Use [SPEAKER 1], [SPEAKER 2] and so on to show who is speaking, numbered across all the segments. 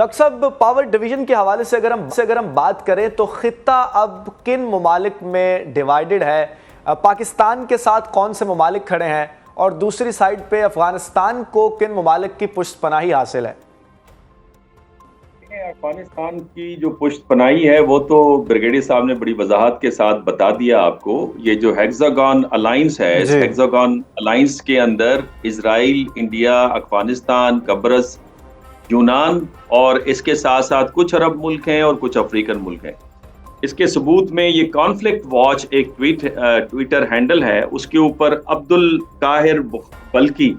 [SPEAKER 1] Doctor صاحب power division کے حوالے سے اگر ہم بات کریں تو خطہ اب کن ممالک میں ڈیوائیڈڈ ہے؟ پاکستان کے ساتھ کون سے ممالک کھڑے ہیں اور دوسری سائیڈ پہ افغانستان کو کن ممالک کی پشت پناہی حاصل ہے؟
[SPEAKER 2] افغانستان کی جو پشت پناہی ہے وہ تو بریگیڈیئر صاحب نے بڑی وضاحت کے ساتھ بتا دیا آپ کو. یہ جو ہیگزاگون الائنس ہے اس ہیگزاگون الائنس کے اندر اسرائیل، انڈیا، افغانستان، قبرص، یونان اور اس کے ساتھ ساتھ کچھ عرب ملک ہیں اور کچھ افریقن ملک ہیں. اس کے ثبوت میں یہ کانفلکٹ واچ ایک ٹویٹر ہینڈل ہے، اس کے اوپر عبد القاہر بلکی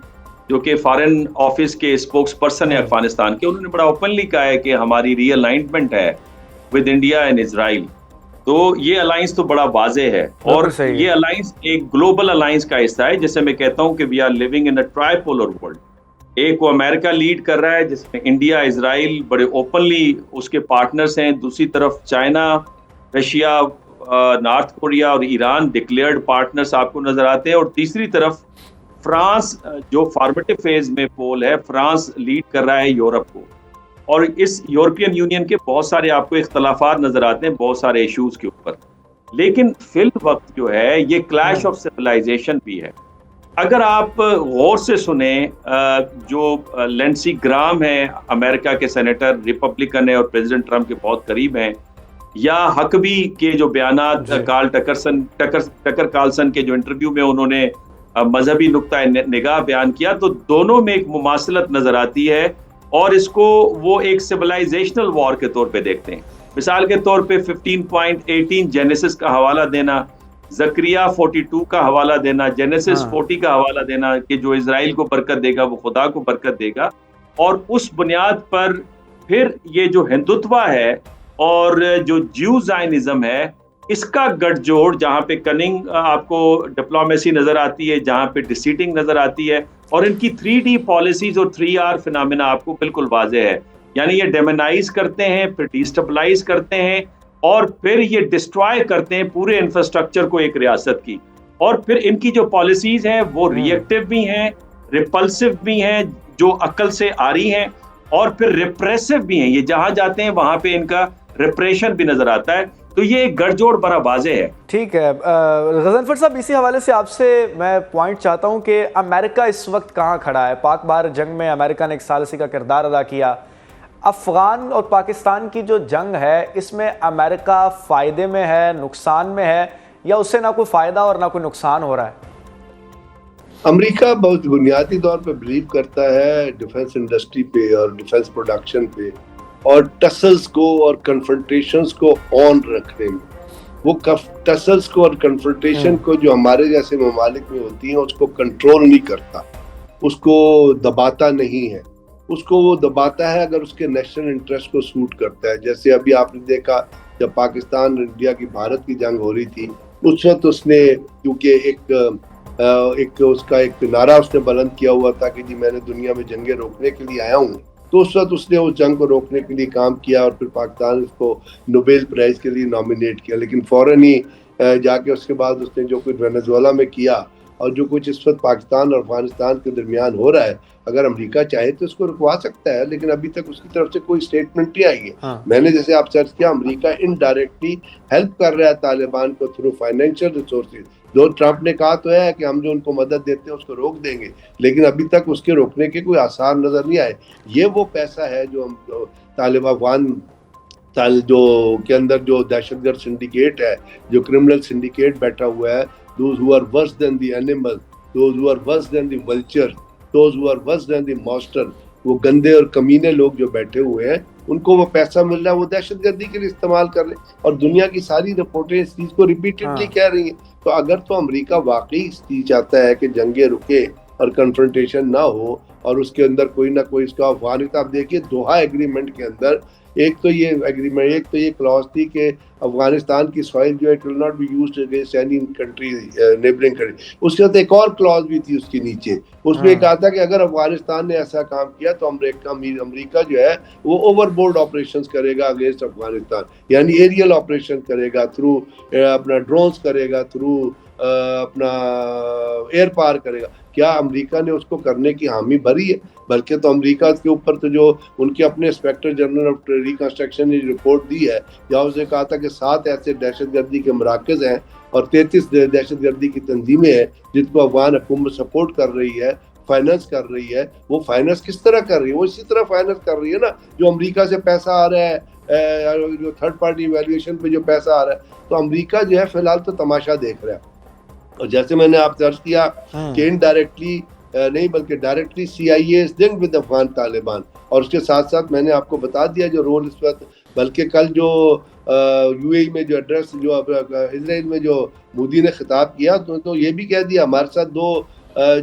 [SPEAKER 2] جو کہ فارن آفس کے اسپوکس پرسن ہے افغانستان کے، انہوں نے بڑا اوپنلی کہا ہے کہ ہماری ری الائنمنٹ ہے ود انڈیا اینڈ اسرائیل. تو یہ الائنس تو بڑا واضح ہے اور یہ الائنس ایک گلوبل الائنس کا حصہ ہے جسے میں کہتا ہوں کہ we are living in a tripolar world. ایک وہ امریکہ لیڈ کر رہا ہے جس میں انڈیا، اسرائیل بڑے اوپنلی اس کے پارٹنرز ہیں، دوسری طرف چائنا، رشیا، نارتھ کوریا اور ایران ڈکلیئرڈ پارٹنرز آپ کو نظر آتے ہیں، اور تیسری طرف فرانس جو فارمیٹو فیز میں پول ہے، فرانس لیڈ کر رہا ہے یورپ کو. اور اس یورپین یونین کے بہت سارے آپ کو اختلافات نظر آتے ہیں بہت سارے ایشوز کے اوپر، لیکن فی الوقت جو ہے یہ کلیش آف سویلائزیشن بھی ہے. اگر آپ غور سے سنیں جو لینڈسی گرام ہیں، امریکہ کے سینیٹر، ریپبلکن ہیں اور پریزیڈنٹ ٹرمپ کے بہت قریب ہیں، یا ہکبی کے جو بیانات ٹکر کارلسن کے جو انٹرویو میں انہوں نے مذہبی نقطہ نگاہ بیان کیا، تو دونوں میں ایک مماثلت نظر آتی ہے اور اس کو وہ ایک سیولائزیشنل وار کے طور پہ دیکھتے ہیں. مثال کے طور پہ 15.18 جینیسس کا حوالہ دینا، زکریہ 42 کا حوالہ دینا، جینیسس 40 کا حوالہ دینا کہ جو اسرائیل کو برکت دے گا وہ خدا کو برکت دے گا. اور اس بنیاد پر پھر یہ جو ہندوتوا ہے اور جو جیو زائنزم ہے، اس کا گٹھ جوڑ جہاں پہ کننگ آپ کو ڈپلومیسی نظر آتی ہے، جہاں پہ ڈسیٹنگ نظر آتی ہے، اور ان کی 3D پالیسیز اور 3R فینامنا آپ کو بالکل واضح ہے. یعنی یہ ڈیمونائز کرتے ہیں، پھر ڈیسٹیبلائز کرتے ہیں، اور پھر یہ ڈسٹرائے کرتے ہیں پورے انفراسٹرکچر کو ایک ریاست کی. اور پھر ان کی جو پالیسیز ہیں وہ ری ایکٹیو بھی ہیں، ریپلسو بھی ہیں جو عقل سے آ رہی ہیں، اور پھر ریپریسو بھی ہیں. یہ جہاں جاتے ہیں وہاں پہ ان کا ریپریشن بھی نظر آتا ہے. تو یہ ایک گٹھ جوڑ بڑا واضح ہے.
[SPEAKER 1] ٹھیک ہے غضنفر صاحب، اسی حوالے سے آپ سے میں پوائنٹ چاہتا ہوں کہ امریکہ اس وقت کہاں کھڑا ہے؟ پاک بھارت جنگ میں امریکہ نے ایک ثالثی کا کردار ادا کیا. افغان اور پاکستان کی جو جنگ ہے اس میں امریکہ فائدے میں ہے، نقصان میں ہے، یا اس سے نہ کوئی فائدہ اور نہ کوئی نقصان ہو رہا ہے؟
[SPEAKER 3] امریکہ بہت بنیادی طور پہ بلیو کرتا ہے ڈیفنس انڈسٹری پہ اور ڈیفنس پروڈکشن پہ اور ٹسلز کو اور کنفرنٹیشنز کو آن رکھنے میں. وہ ٹسلز کو اور کنفرنٹیشن کو جو ہمارے جیسے ممالک میں ہوتی ہیں اس کو کنٹرول نہیں کرتا، اس کو دباتا نہیں ہے. اس کو وہ دباتا ہے اگر اس کے نیشنل انٹرسٹ کو سوٹ کرتا ہے. جیسے ابھی آپ نے دیکھا جب پاکستان انڈیا کی بھارت کی جنگ ہو رہی تھی، اس وقت اس نے کیونکہ اس کا ایک نعرہ اس نے بلند کیا ہوا تھا کہ جی میں نے دنیا میں جنگیں روکنے کے لیے آیا ہوں، تو اس وقت اس نے اس جنگ کو روکنے کے لیے کام کیا اور پھر پاکستان اس کو نوبیل پرائز کے لیے نامینیٹ کیا. لیکن فوراً ہی جا کے اس کے بعد اس نے جو کچھ وینزویلا میں کیا اور جو کچھ اس وقت پاکستان اور افغانستان کے درمیان ہو رہا ہے، اگر امریکہ چاہے تو اس کو رکوا سکتا ہے، لیکن ابھی تک اس کی طرف سے کوئی سٹیٹمنٹ نہیں آئی ہے. میں نے جیسے آپ سرچ کیا، امریکہ انڈائریکٹلی ہیلپ کر رہا ہے طالبان کو تھرو فائنینشیل ریسورسز. جو ٹرمپ نے کہا تو ہے کہ ہم جو ان کو مدد دیتے ہیں اس کو روک دیں گے، لیکن ابھی تک اس کے روکنے کے کوئی آثار نظر نہیں آئے. یہ وہ پیسہ ہے جو ہم طالب افغان جو کے اندر جو دہشت گرد سنڈیکیٹ ہے، جو کرمنل سنڈیکیٹ بیٹھا ہوا ہے، those who are worse than the animal, those who are worse than the vulture, those who are worse than the monster، وہ گندے اور کمینے لوگ جو بیٹھے ہوئے ہیں ان کو وہ پیسہ مل رہا ہے، وہ دہشت گردی کے لیے استعمال کر رہے ہیں. اور دنیا کی ساری رپورٹیں اس چیز کو ریپیٹڈلی کہہ رہی ہیں. تو اگر تو امریکہ واقعی اس چیز چاہتا ہے کہ جنگیں رکے اور کنفرنٹیشن نہ ہو اور اس کے اندر کوئی نہ کوئی اس کا افغانستان، آپ دیکھیے دوحہ ایگریمنٹ کے اندر ایک تو یہ کلاس تھی کہ افغانستان کی سوائل جو ہے it will not be used against any country neighbouring country. اس کے ساتھ ایک اور کلاس بھی تھی اس کے نیچے، اس میں کہا تھا کہ اگر افغانستان نے ایسا کام کیا تو امریکہ جو ہے وہ اوور بورڈ آپریشنز کرے گا اگینسٹ افغانستان، یعنی ایریل آپریشن کرے گا، تھرو اپنا ڈرونز کرے گا، تھرو اپنا ایئر پار کرے گا. کیا امریکہ نے اس کو کرنے کی حامی بھری ہے؟ بلکہ تو امریکہ کے اوپر تو جو ان کے اپنے انسپیکٹر جنرل آف ریکنسٹرکشن نے رپورٹ دی ہے, یا اس نے کہا تھا کہ 7 ایسے دہشت گردی کے مراکز ہیں اور 33 دہشت گردی کی تنظیمیں ہیں جن کو افغان حکومت سپورٹ کر رہی ہے, فائننس کر رہی ہے. وہ فائننس کس طرح کر رہی ہے؟ وہ اسی طرح فائننس کر رہی ہے نا جو امریکہ سے پیسہ آ رہا ہے, جو تھرڈ پارٹی ایویلویشن پہ جو پیسہ آ رہا ہے. تو امریکہ جو ہے فی الحال تو تماشا دیکھ رہا ہے. اور جیسے میں نے آپ سے عرض کیا کہ انڈائریکٹلی نہیں بلکہ directly C I A is linked with Afghan Taliban. اور اس کے ساتھ ساتھ میں نے آپ کو بتا دیا جو رول اس وقت, بلکہ کل جو یو اے ای میں جو ایڈریس جو اسرائیل میں جو مودی نے خطاب کیا تو یہ بھی کہہ دیا ہمارے ساتھ 2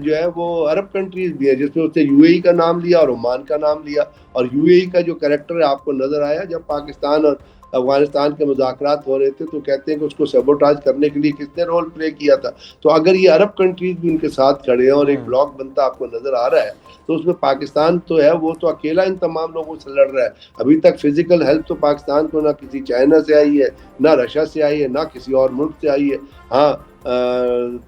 [SPEAKER 3] جو ہے وہ عرب کنٹریز بھی ہیں, جس میں اس نے یو اے ای کا نام لیا اور عمان کا نام لیا. اور یو اے ای کا جو کریکٹر ہے آپ کو نظر آیا جب پاکستان اور افغانستان کے مذاکرات ہو رہے تھے تو کہتے ہیں کہ اس کو سیبوٹاج کرنے کے لیے کس نے رول پلے کیا تھا. تو اگر یہ عرب کنٹریز بھی ان کے ساتھ کھڑے ہیں اور ایک بلاک بنتا آپ کو نظر آ رہا ہے تو اس میں پاکستان تو ہے وہ تو اکیلا ان تمام لوگوں سے لڑ رہا ہے. ابھی تک فزیکل ہیلپ تو پاکستان کو نہ کسی چائنا سے آئی ہے, نہ رشیا سے آئی ہے, نہ کسی اور ملک سے آئی ہے. ہاں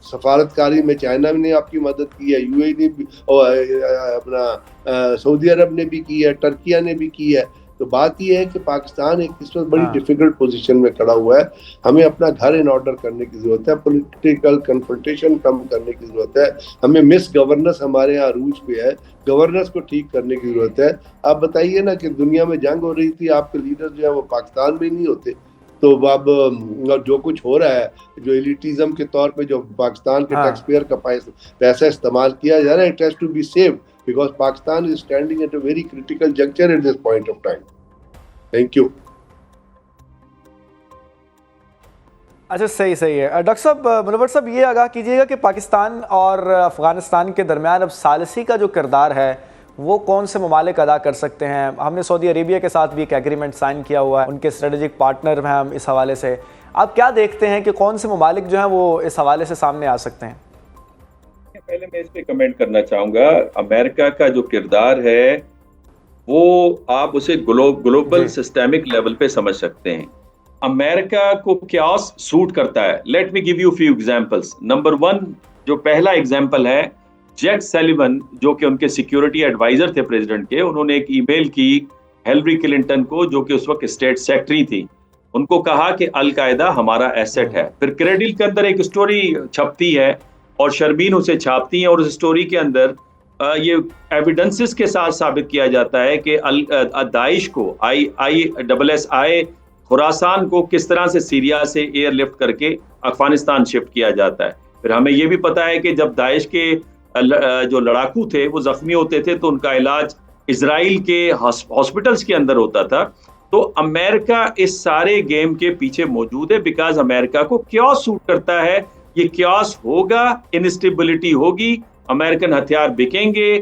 [SPEAKER 3] سفارتکاری میں چائنا نے آپ کی مدد کی ہے, یو اے نے بھی, اپنا سعودی عرب نے بھی کی ہے, ترکیہ نے بھی کی ہے. تو بات یہ ہے کہ پاکستان ایک اس وقت بڑی ڈیفیکلٹ پوزیشن میں کھڑا ہوا ہے. ہمیں اپنا گھر ان آرڈر کرنے کی ضرورت ہے, پولیٹیکل کنفرنٹیشن کم کرنے کی ضرورت ہے. ہمیں مس گورننس ہمارے یہاں عروج پہ ہے, گورننس کو ٹھیک کرنے کی ضرورت ہے. آپ بتائیے نا کہ دنیا میں جنگ ہو رہی تھی, آپ کے لیڈر جو ہیں وہ پاکستان میں نہیں ہوتے. تو اب جو کچھ ہو رہا ہے جو ایلیٹیزم کے طور پہ جو پاکستان کے ٹیکس پیئر کا پیسہ استعمال کیا جا رہا ہے, it has to be saved because Pakistan is standing at a very critical juncture at this point of time. Thank you.
[SPEAKER 1] اچھا صحیح ہے. ڈاکٹر صاحب, منور صاحب یہ آگاہ کیجیے گا کہ پاکستان اور افغانستان کے درمیان اب ثالثی کا جو کردار ہے وہ کون سے ممالک ادا کر سکتے ہیں؟ ہم نے سعودی عربیہ کے ساتھ بھی ایک ایگریمنٹ سائن کیا ہوا ہے, ان کے اسٹریٹجک پارٹنر ہیں ہم اس حوالے سے. آپ کیا دیکھتے ہیں کہ کون سے ممالک جو ہیں وہ اس حوالے سے سامنے آ سکتے ہیں؟
[SPEAKER 2] پہلے میں اس پہ کمنٹ کرنا چاہوں گا. امریکہ کا جو کردار ہے وہ آپ اسے گلوبل سسٹمک لیول پہ سمجھ سکتے ہیں. امریکہ کو کیاس سوٹ کرتا ہے. Let me give you few examples. Number 1 جو پہلا ایگزامپل ہے, جیک سیلیون جو کہ ان کے سیکیورٹی ایڈوائزر تھے پریزیڈنٹ کے, انہوں نے ایک ای میل کی ہیلری کلنٹن کو جو کہ اس وقت اسٹیٹ سیکرٹری تھی. ان کو کہا کہ القاعدہ ہمارا ایسٹ ہے. پھر کریڈل کے اندر ایک اسٹوری چھپتی ہے اور شرمین اسے چھاپتی ہیں, اور اس اسٹوری کے اندر یہ ایویڈنسز کے ساتھ ثابت کیا جاتا ہے کہ داعش کو ISIS خراسان کو کس طرح سے سیریا سے ایئر لفٹ کر کے افغانستان شفٹ کیا جاتا ہے. پھر ہمیں یہ بھی پتا ہے کہ جب داعش کے جو لڑاکو تھے وہ زخمی ہوتے تھے تو ان کا علاج اسرائیل کے ہاسپٹلز کے اندر ہوتا تھا. تو امریکہ اس سارے گیم کے پیچھے موجود ہے بیکاز امریکہ کو کیاس سوٹ کرتا ہے. یہ کیاس ہوگا, انسٹیبلٹی ہوگی, امریکن ہتھیار بکیں گے,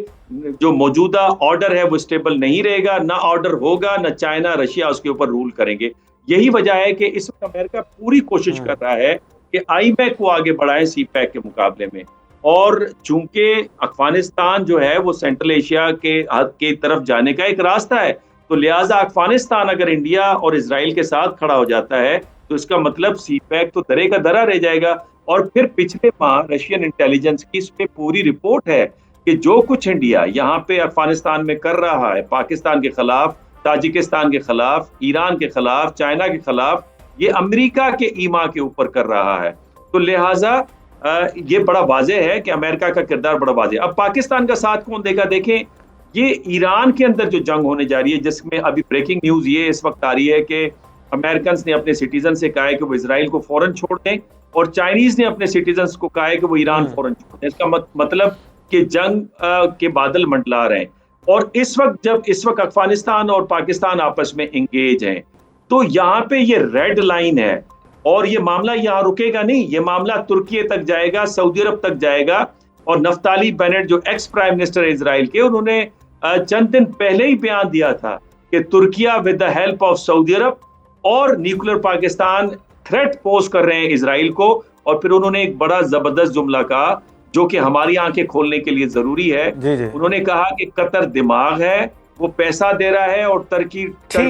[SPEAKER 2] جو موجودہ آرڈر ہے وہ اسٹیبل نہیں رہے گا, نہ آرڈر ہوگا, نہ چائنا رشیا اس کے اوپر رول کریں گے. یہی وجہ ہے کہ اس وقت امریکہ پوری کوشش کر رہا ہے کہ آئی پیک کو آگے بڑھائیں سی پیک کے مقابلے میں. اور چونکہ افغانستان جو ہے وہ سینٹرل ایشیا کے حد کی طرف جانے کا ایک راستہ ہے, تو لہٰذا افغانستان اگر انڈیا اور اسرائیل کے ساتھ کھڑا ہو جاتا ہے تو اس کا مطلب سی پیک تو درے کا درا رہ جائے گا. اور پھر پچھلے ماہ رشین انٹیلیجنس کی اس پہ پوری رپورٹ ہے کہ جو کچھ انڈیا یہاں پہ افغانستان میں کر رہا ہے, پاکستان کے خلاف, تاجکستان کے خلاف, ایران کے خلاف, چائنا کے خلاف, یہ امریکہ کے ایما کے اوپر کر رہا ہے. تو لہٰذا یہ بڑا واضح ہے کہ امریکہ کا کردار بڑا واضح ہے. اب پاکستان کا ساتھ کون دے گا؟ دیکھیں, یہ ایران کے اندر جو جنگ ہونے جا رہی ہے, جس میں ابھی بریکنگ نیوز یہ اس وقت آ رہی ہے کہ امریکنز نے اپنے سٹیزن سے کہا ہے کہ وہ اسرائیل کو فوراً چھوڑ دیں, اور چائنیز نے اپنے سٹیزنز کو کہا ہے کہ وہ ایران فوراً چھوڑ دیں. اس کا مطلب کہ جنگ کے بادل منڈلا رہے ہیں. اور اس وقت افغانستان اور پاکستان آپس میں انگیج ہیں, تو یہاں پہ یہ ریڈ لائن ہے, اور یہ معاملہ یہاں رکے گا نہیں. یہ معاملہ ترکیے تک جائے گا, سعودی عرب تک جائے گا. اور نفتالی بینٹ جو ایکس پرائم منسٹر اسرائیل کے, انہوں نے چند دن پہلے ہی بیان دیا تھا کہ Turkiye with the help of سعودی عرب اور نیوکلیر پاکستان تھریٹ پوز کر رہے ہیں اسرائیل کو. اور پھر انہوں نے ایک بڑا زبردست جملہ کہا جو کہ ہماری آنکھیں کھولنے کے لیے ضروری ہے. انہوں نے کہا کہ قطر دماغ ہے, وہ پیسہ دے رہا ہے, اور ترکی